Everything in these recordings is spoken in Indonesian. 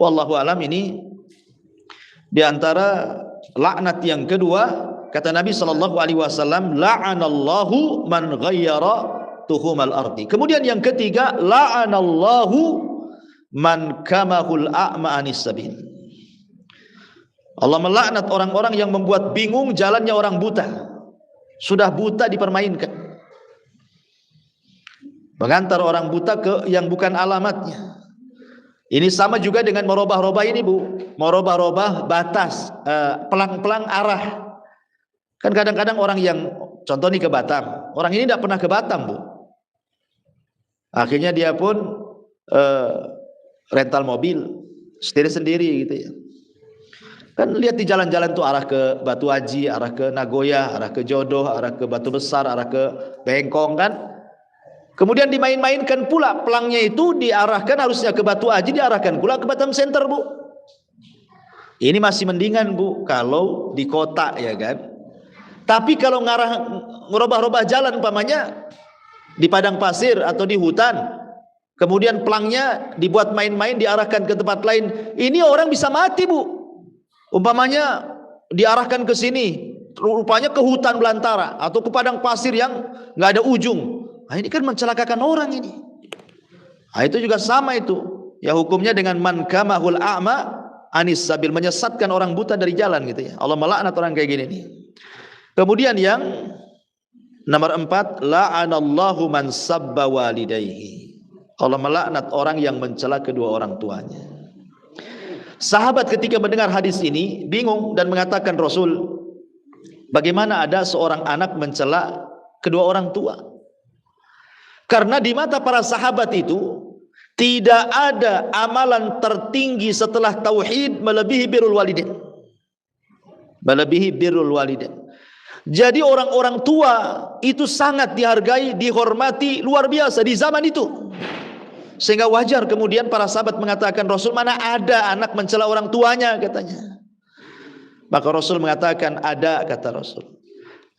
Wallahu alam, ini di antara laknat yang kedua. Kata Nabi SAW, la'anallahu man ghayyara tuhumal ardi. Kemudian yang ketiga, la'anallahu man kamahul a'ma anis sabil. Allah melaknat orang-orang yang membuat bingung jalannya orang buta. Sudah buta dipermainkan, mengantar orang buta ke yang bukan alamatnya. Ini sama juga dengan merubah-rubah ini, Bu. Merubah-rubah batas, pelang-pelang arah. Kan kadang-kadang orang yang, contoh nih ke Batam, orang ini tidak pernah ke Batam, Bu. Akhirnya dia pun rental mobil, setir sendiri gitu ya. Kan lihat di jalan-jalan tuh arah ke Batu Haji, arah ke Nagoya, arah ke Jodoh, arah ke Batu Besar, arah ke Bengkong kan. Kemudian dimain-mainkan pula, pelangnya itu diarahkan harusnya ke Batu Haji, diarahkan pula ke Batam Center, Bu. Ini masih mendingan, Bu, kalau di kota ya kan. Tapi kalau ngerubah-rubah jalan umpamanya di padang pasir atau di hutan, kemudian pelangnya dibuat main-main, diarahkan ke tempat lain, ini orang bisa mati, Bu. Umpamanya diarahkan ke sini, rupanya ke hutan belantara atau ke padang pasir yang nggak ada ujung. Nah, ini kan mencelakakan orang ini. Nah, itu juga sama itu. Ya hukumnya dengan man kamahul a'ma anis sabil, menyesatkan orang buta dari jalan gitu ya. Allah melaknat orang kayak gini nih. Kemudian yang nomor 4, la'anallahu man sabba walidayhi. Allah melaknat orang yang mencela kedua orang tuanya. Sahabat ketika mendengar hadis ini bingung dan mengatakan, Rasul, bagaimana ada seorang anak mencela kedua orang tua? Karena di mata para sahabat itu tidak ada amalan tertinggi setelah tauhid melebihi birrul walidain. Melebihi birrul walidain. Jadi orang-orang tua itu sangat dihargai, dihormati luar biasa di zaman itu. Sehingga wajar kemudian para sahabat mengatakan, Rasul, mana ada anak mencela orang tuanya, katanya. Maka Rasul mengatakan, ada, kata Rasul.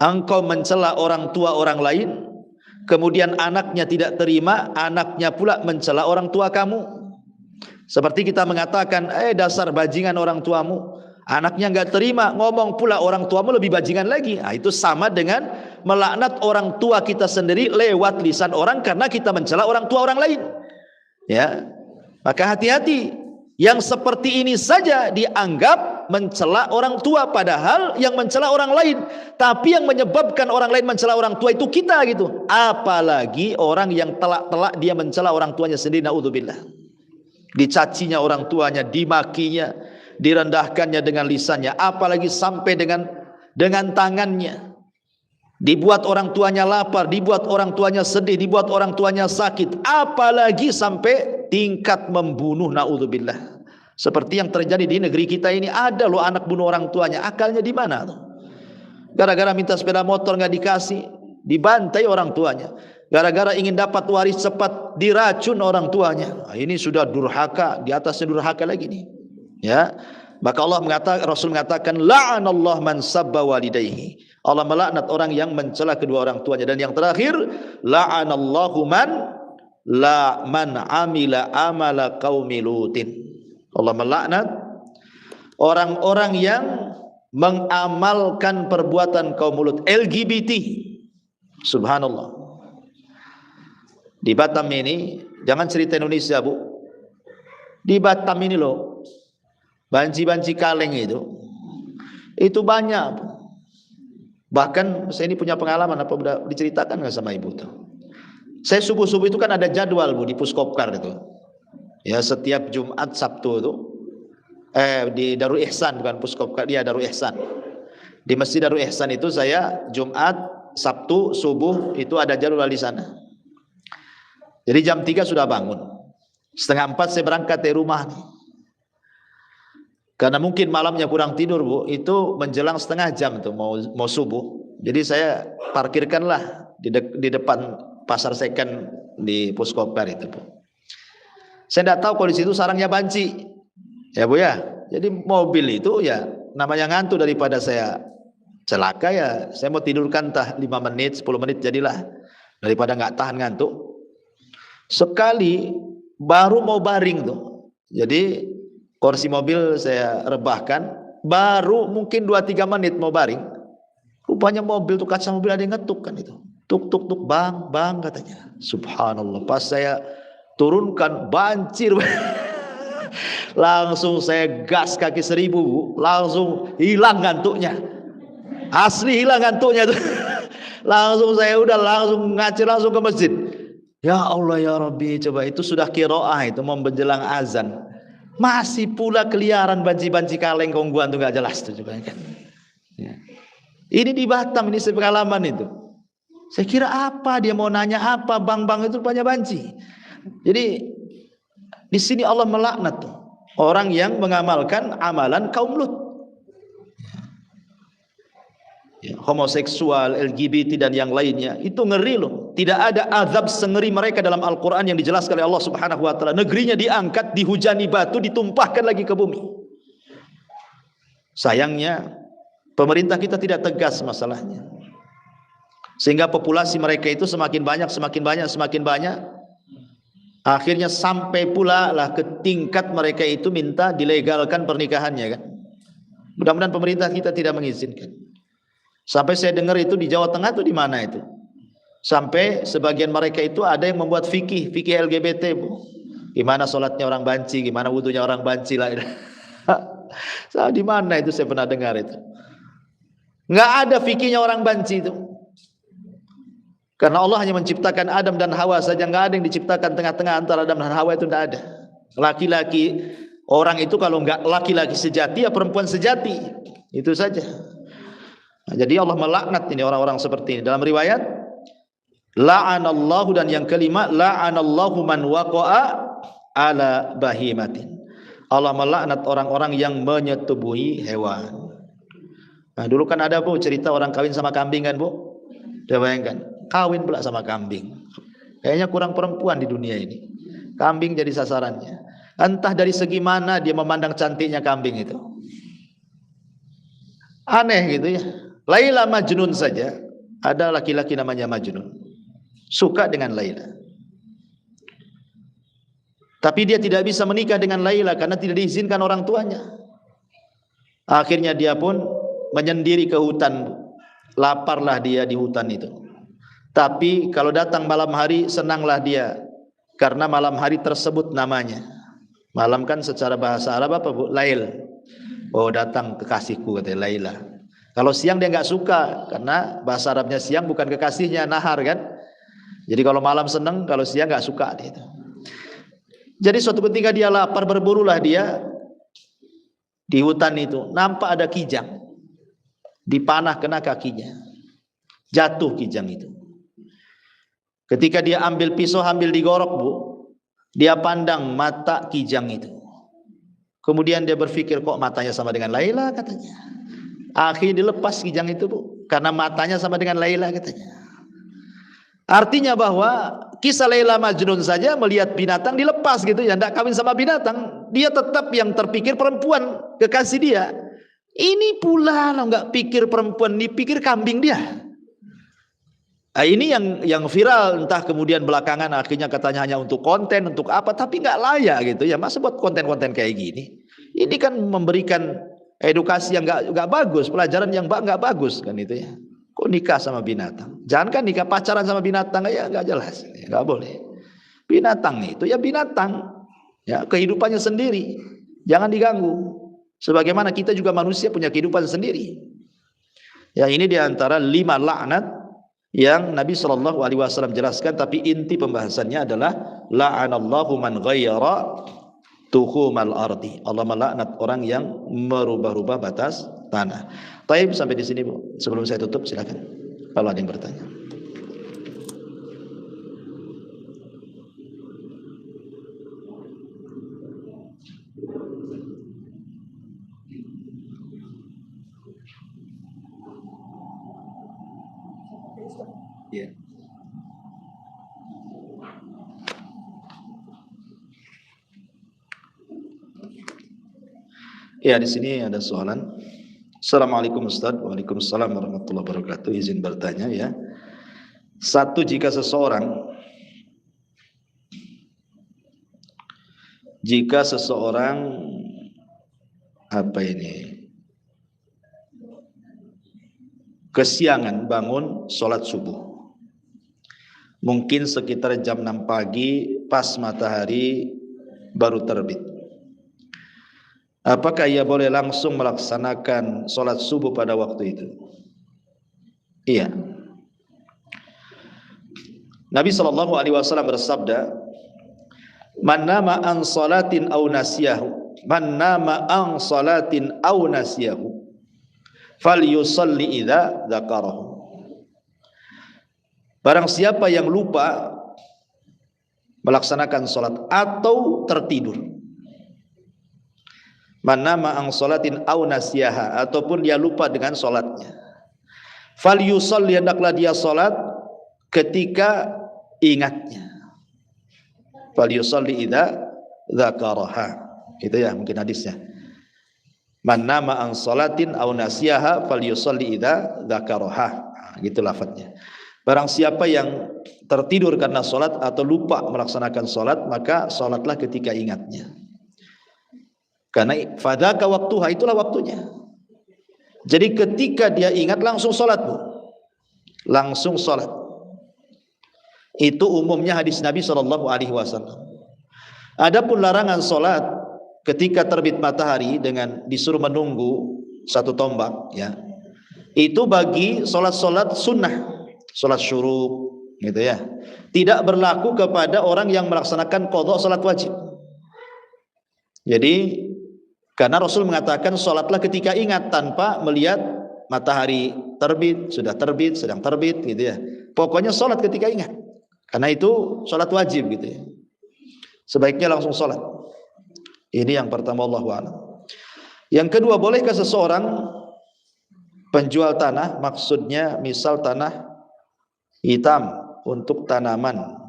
Engkau mencela orang tua orang lain, kemudian anaknya tidak terima, anaknya pula mencela orang tua kamu. Seperti kita mengatakan, dasar bajingan orang tuamu. Anaknya nggak terima, ngomong pula orang tuamu lebih bajingan lagi. Nah, itu sama dengan melaknat orang tua kita sendiri lewat lisan orang karena kita mencela orang tua orang lain. Ya, maka hati-hati. Yang seperti ini saja dianggap mencela orang tua, padahal yang mencela orang lain. Tapi yang menyebabkan orang lain mencela orang tua itu kita gitu. Apalagi orang yang telak-telak dia mencela orang tuanya sendiri, naudzubillah. Dicacinya orang tuanya, dimakinya, direndahkannya dengan lisannya, apalagi sampai dengan tangannya. Dibuat orang tuanya lapar, dibuat orang tuanya sedih, dibuat orang tuanya sakit, apalagi sampai tingkat membunuh, naudzubillah. Seperti yang terjadi di negeri kita ini, ada loh anak bunuh orang tuanya. Akalnya di mana tuh? Gara-gara minta sepeda motor nggak dikasih, dibantai orang tuanya. Gara-gara ingin dapat waris cepat, diracun orang tuanya. Nah, ini sudah durhaka, di atasnya durhaka lagi nih. Ya, maka Rasul mengatakan, la'anallahu man sabba walidayhi. Allah melaknat orang yang mencela kedua orang tuanya. Dan yang terakhir, la'anallahu man amila amala qaumi lutin. Allah melaknat orang-orang yang mengamalkan perbuatan kaum Lut, LGBT. Subhanallah. Di Batam ini, jangan cerita Indonesia, Bu. Di Batam ini loh, banci-banci kaleng itu banyak, Bu. Bahkan saya ini punya pengalaman, apa udah diceritakan nggak sama ibu tuh? Saya subuh-subuh itu kan ada jadwal, Bu, di Puskopkar itu. Ya, setiap Jumat Sabtu itu di Darul Ihsan, bukan Puskopkar, dia Darul Ihsan. Di Masjid Darul Ihsan itu saya Jumat, Sabtu subuh itu ada jadwal di sana. Jadi jam 3 sudah bangun. Setengah 4 saya berangkat dari rumah nih. Karena mungkin malamnya kurang tidur, Bu, itu menjelang setengah jam tuh mau subuh. Jadi saya parkirkanlah di depan pasar second di Puskopkar itu, Bu. Saya tidak tahu kalau di situ sarangnya banci. Ya, Bu ya. Jadi mobil itu ya namanya ngantuk, daripada saya celaka ya saya mau tidurkan 5 menit, 10 menit jadilah, daripada nggak tahan ngantuk. Sekali baru mau baring tuh. Jadi kursi mobil saya rebahkan, baru mungkin 2-3 menit mau baring, rupanya mobil tuh kaca mobil ada yang ngetuk kan itu. Tuk tuk tuk, bang bang katanya. Subhanallah, pas saya turunkan banjir. Langsung saya gas kaki 1000, Bu. Langsung hilang ngantuknya. Asli hilang ngantuknya tuh. Langsung saya udah langsung ngacir langsung ke masjid. Ya Allah ya Rabbi, coba itu sudah qiraah itu mau menjelang azan. Masih pula keliaran banci-banci kaleng kongguan tuh gak jelas tuh coba kan. Ya. Ini di Batam, ini sepengalaman itu. Saya kira apa dia mau nanya apa, bang-bang itu banyak banci. Jadi di sini Allah melaknat tuh orang yang mengamalkan amalan kaum Lut. Ya, homoseksual, LGBT dan yang lainnya itu ngeri loh. Tidak ada azab sengeri mereka dalam Al-Quran yang dijelaskan oleh Allah Subhanahu Wa Taala. Negerinya diangkat, dihujani batu, ditumpahkan lagi ke bumi. Sayangnya pemerintah kita tidak tegas masalahnya, sehingga populasi mereka itu semakin banyak, semakin banyak, semakin banyak. Akhirnya sampai pula lah ke tingkat mereka itu minta dilegalkan pernikahannya kan. Mudah-mudahan pemerintah kita tidak mengizinkan. Sampai saya dengar itu di Jawa Tengah tuh di mana itu. Sampai sebagian mereka itu ada yang membuat fikih LGBT, Bu. Gimana sholatnya orang banci, gimana wudunya orang banci lah. Di mana itu saya pernah dengar itu. Nggak ada fikihnya orang banci itu. Karena Allah hanya menciptakan Adam dan Hawa saja, nggak ada yang diciptakan tengah-tengah antara Adam dan Hawa, itu nggak ada. Laki-laki orang itu kalau nggak laki-laki sejati ya perempuan sejati, itu saja. Nah, jadi Allah melaknat ini orang-orang seperti ini. Dalam riwayat la'anallahu, dan yang kelima la'anallahu man waqa'a ala bahimatin. Allah melaknat orang-orang yang menyetubuhi hewan. Nah, dulu kan ada, Bu, cerita orang kawin sama kambing kan, Bu? Udah bayangkan, kawin pula sama kambing. Kayaknya kurang perempuan di dunia ini. Kambing jadi sasarannya. Entah dari segi mana dia memandang cantiknya kambing itu. Aneh gitu ya. Laila Majnun saja, ada laki-laki namanya Majnun, suka dengan Laila. Tapi dia tidak bisa menikah dengan Laila karena tidak diizinkan orang tuanya. Akhirnya dia pun menyendiri ke hutan. Laparlah dia di hutan itu. Tapi kalau datang malam hari senanglah dia, karena malam hari tersebut namanya. Malam kan secara bahasa Arab apa, Bu? Lail. Oh, datang kekasihku, kata Laila. Kalau siang dia nggak suka, karena bahasa Arabnya siang bukan kekasihnya, nahar kan. Jadi kalau malam senang, kalau siang nggak suka gitu. Jadi suatu ketika dia lapar, berburulah dia di hutan itu. Nampak ada kijang, dipanah kena kakinya, jatuh kijang itu. Ketika dia ambil pisau, ambil digorok, Bu, dia pandang mata kijang itu. Kemudian dia berpikir, kok matanya sama dengan Laila, katanya. Akhirnya dilepas kijang itu, Bu, karena matanya sama dengan Laila, katanya. Artinya bahwa kisah Laila Majnun saja melihat binatang dilepas gitu ya, tidak kawin sama binatang, dia tetap yang terpikir perempuan, kekasih dia. Ini pula lo nggak pikir perempuan, dipikir kambing dia. Nah, ini yang viral, entah kemudian belakangan akhirnya katanya hanya untuk konten, untuk apa, tapi nggak layak gitu ya. Masa buat konten-konten kayak gini? Ini kan memberikan edukasi yang nggak bagus, pelajaran yang nggak bagus kan itu ya. Kok nikah sama binatang? Jangan kan nikah pacaran sama binatang, ya nggak jelas, nggak boleh. Binatang itu ya binatang, ya kehidupannya sendiri, jangan diganggu. Sebagaimana kita juga manusia punya kehidupan sendiri. Ya, ini diantara 5 laknat yang Nabi SAW jelaskan, tapi inti pembahasannya adalah la'anallahu man ghayyara tuhumal ardi. Allah melaknat orang yang merubah-rubah batas tanah. Taib, sampai di sini, Bu. Sebelum saya tutup, silakan kalau ada yang bertanya. Ya. Ya, di sini ada soalan. Assalamualaikum Ustaz. Waalaikumsalam warahmatullahi wabarakatuh. Izin bertanya ya. Satu, jika seseorang apa ini, kesiangan bangun sholat subuh. Mungkin sekitar jam 6 pagi pas matahari baru terbit. Apakah ia boleh langsung melaksanakan sholat subuh pada waktu itu? Iya. Nabi SAW bersabda, "Man nama an salatin aw nasiyahu, man nama an salatin aw nasiyahu, falyusalli idza dzakarahu." Barang siapa yang lupa melaksanakan sholat atau tertidur, man nama an salatin aw nasiyaha, ataupun dia lupa dengan sholatnya, falyusalli, hendaklah dia sholat ketika ingatnya. Falyusalli idza dzakaraha. Itu ya mungkin hadisnya. Man nama an salatin aw nasiyaha falyusalli idza dzakaraha. Gitu lafadznya. Barang siapa yang tertidur karena salat atau lupa melaksanakan salat, maka salatlah ketika ingatnya. Karena fadzaka waktuha, itulah waktunya. Jadi ketika dia ingat langsung salat, Bu. Langsung salat. Itu umumnya hadis Nabi SAW. Adapun larangan solat ketika terbit matahari dengan disuruh menunggu satu tombak, ya, itu bagi solat-solat sunnah, solat syuruk, gitu ya. Tidak berlaku kepada orang yang melaksanakan qadha solat wajib. Jadi karena Rasul mengatakan solatlah ketika ingat, tanpa melihat matahari terbit, sudah terbit, sedang terbit, gitu ya. Pokoknya solat ketika ingat. Karena itu sholat wajib gitu ya. Sebaiknya langsung sholat. Ini yang pertama, Allahu a'lam. Yang kedua, bolehkah seseorang penjual tanah, maksudnya misal tanah hitam untuk tanaman,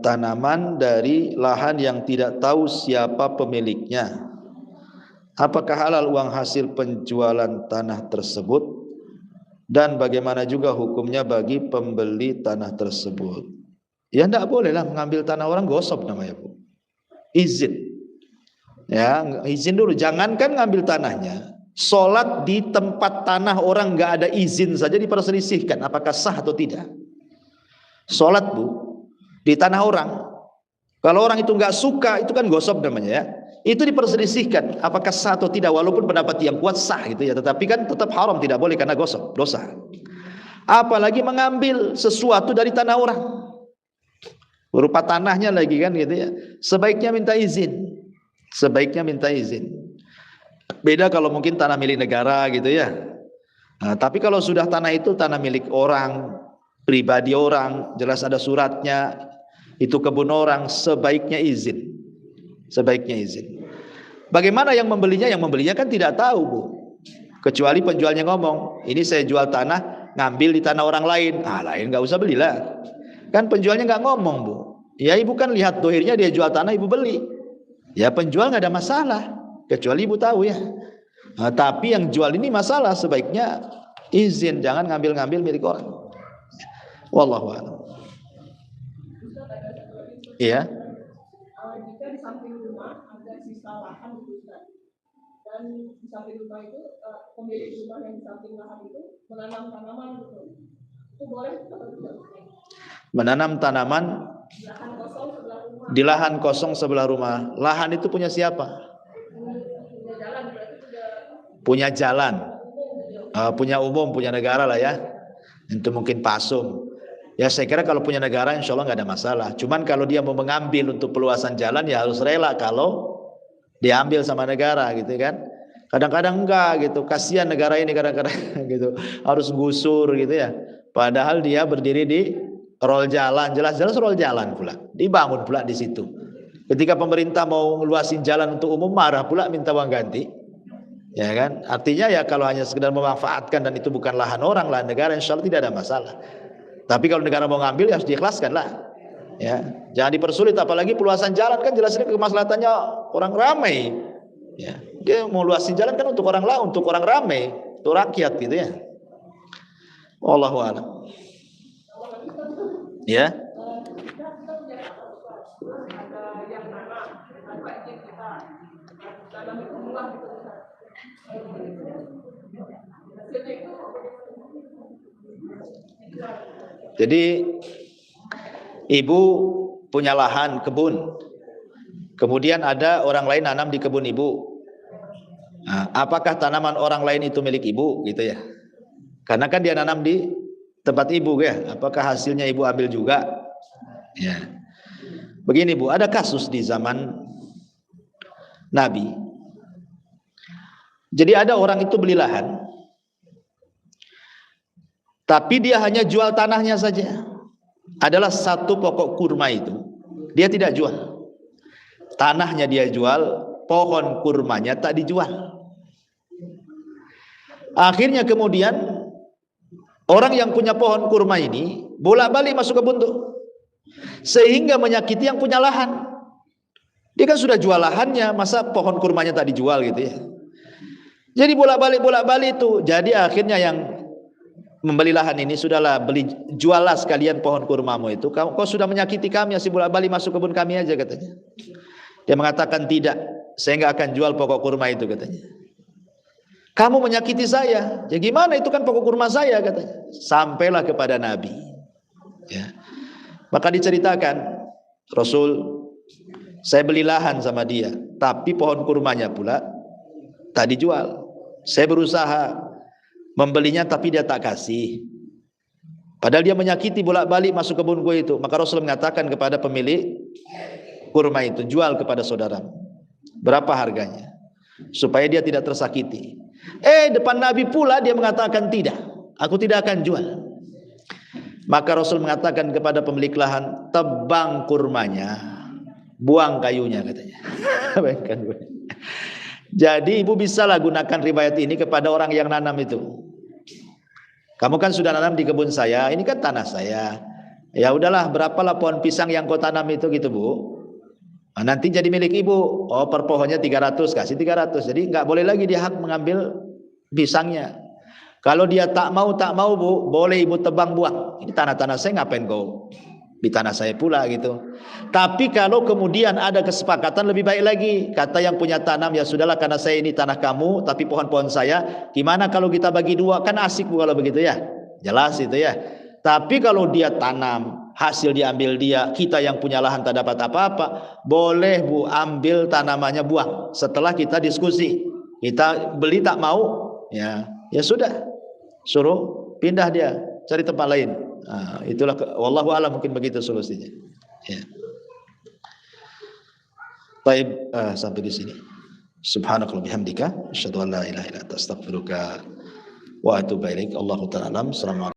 tanaman dari lahan yang tidak tahu siapa pemiliknya, apakah halal uang hasil penjualan tanah tersebut? Dan bagaimana juga hukumnya bagi pembeli tanah tersebut? Ya tidak bolehlah mengambil tanah orang, gosok namanya, Bu. Izin. Ya, izin dulu. Jangankan ngambil tanahnya, sholat di tempat tanah orang nggak ada izin saja diperselisihkan apakah sah atau tidak. Sholat, Bu, di tanah orang. Kalau orang itu nggak suka, itu kan gosok namanya, ya. Itu diperselisihkan apakah sah atau tidak, walaupun pendapat yang kuat sah gitu ya, tetapi kan tetap haram, tidak boleh karena gosok, dosa. Apalagi mengambil sesuatu dari tanah orang, berupa tanahnya lagi kan gitu ya. Sebaiknya minta izin. Sebaiknya minta izin. Beda kalau mungkin tanah milik negara gitu ya. Nah, tapi kalau sudah tanah itu tanah milik orang, pribadi orang, jelas ada suratnya, itu kebun orang, sebaiknya izin. Sebaiknya izin. Bagaimana yang membelinya? Yang membelinya kan tidak tahu, Bu. Kecuali penjualnya ngomong, ini saya jual tanah, ngambil di tanah orang lain. Ah, lain nggak usah belilah. Kan penjualnya nggak ngomong, Bu. Ya ibu kan lihat dohirnya dia jual tanah, ibu beli. Ya penjual nggak ada masalah, kecuali ibu tahu ya. Nah, tapi yang jual ini masalah, sebaiknya izin, jangan ngambil-ngambil milik orang. Wallahu a'lam. Iya. Jika di samping rumah ada sisa lahan itu, dan di samping rumah itu pemilik rumah yang di samping lahan itu menanam tanaman gitu, itu boleh atau tidak? Menanam tanaman Lahan kosong sebelah rumah. di lahan kosong sebelah rumah. Lahan itu punya siapa? Punya jalan, berarti punya jalan, punya umum, punya negara lah ya. Itu mungkin pasum. Ya saya kira kalau punya negara insya Allah nggak ada masalah. Cuman kalau dia mau mengambil untuk peluasan jalan, ya harus rela kalau diambil sama negara gitu kan. Kadang-kadang enggak gitu, kasihan negara ini kadang-kadang gitu, harus gusur gitu ya. Padahal dia berdiri di rol jalan, jelas-jelas rol jalan pula, dibangun pula di situ. Ketika pemerintah mau ngeluasin jalan untuk umum, marah pula minta uang ganti. Ya kan? Artinya ya kalau hanya sekedar memanfaatkan dan itu bukan lahan orang, lahan negara, insya Allah tidak ada masalah. Tapi kalau negara mau ngambil ya harus diikhlaskan lah. Ya, jangan dipersulit, apalagi peluasan jalan kan jelas ini kemaslahatannya orang ramai. Ya, dia mau luasin jalan kan untuk orang lain, untuk orang ramai, untuk rakyat gitu ya. Wallahu a'lam. Ya. ada yang tanah tanpa izin kita tanam itu buah gitu Ustaz. Hasilnya itu Jadi ibu punya lahan kebun, kemudian ada orang lain nanam di kebun ibu. Nah, apakah tanaman orang lain itu milik ibu gitu ya? Karena kan dia nanam di tempat ibu ya. Apakah hasilnya ibu ambil juga? Ya. Begini Bu, ada kasus di zaman Nabi. Jadi ada orang itu beli lahan, tapi dia hanya jual tanahnya saja. Adalah satu pokok kurma itu, dia tidak jual. Tanahnya dia jual, pohon kurmanya tak dijual. Akhirnya kemudian orang yang punya pohon kurma ini bolak-balik masuk kebun tuh, sehingga menyakiti yang punya lahan. Dia kan sudah jual lahannya, masa pohon kurmanya tak dijual gitu ya. Jadi bolak-balik itu. Jadi akhirnya yang membeli lahan ini, sudahlah juallah sekalian pohon kurmamu itu. Kau sudah menyakiti kami, masih bolak-balik masuk kebun kami aja katanya. Dia mengatakan tidak, saya nggak akan jual pokok kurma itu katanya. Kamu menyakiti saya, ya gimana, itu kan pokok kurma saya katanya. Sampailah kepada Nabi. Ya. Maka diceritakan, Rasul, saya beli lahan sama dia, tapi pohon kurmanya pula tak dijual. Saya berusaha membelinya tapi dia tak kasih. Padahal dia menyakiti bolak-balik masuk kebun gue itu. Maka Rasul mengatakan kepada pemilik kurma itu, jual kepada saudaramu. Berapa harganya? Supaya dia tidak tersakiti. Depan Nabi pula dia mengatakan tidak, aku tidak akan jual. Maka Rasul mengatakan kepada pemilik lahan, tebang kurmanya, buang kayunya katanya. Jadi ibu bisalah gunakan riwayat ini kepada orang yang nanam itu. Kamu kan sudah nanam di kebun saya, ini kan tanah saya. Ya udahlah, berapalah pohon pisang yang kau tanam itu gitu Bu. Nah, nanti jadi milik ibu. Oh, per pohonnya 300, kasih 300. Jadi nggak boleh lagi dia hak mengambil pisangnya. Kalau dia tak mau Bu, boleh ibu tebang buang. Ini tanah-tanah saya, ngapain kau di tanah saya pula gitu. Tapi kalau kemudian ada kesepakatan lebih baik lagi, kata yang punya tanam, ya sudahlah karena saya ini tanah kamu tapi pohon-pohon saya, gimana kalau kita bagi dua, kan asik Bu kalau begitu ya. Jelas itu ya. Tapi kalau dia tanam, hasil diambil dia, kita yang punya lahan tak dapat apa-apa, boleh Bu ambil tanamannya, buang. Setelah kita diskusi, kita beli tak mau, ya sudah, suruh pindah dia, cari tempat lain. Nah, itulah wallahu a'lam, mungkin begitu solusinya. Ya. Baik, sampai di sini. Subhanakallahumma bihamdika asyhadu an la ilaha illa anta astaghfiruka wa atubu ilaik. Allahu ta'ala alam. Assalamualaikum.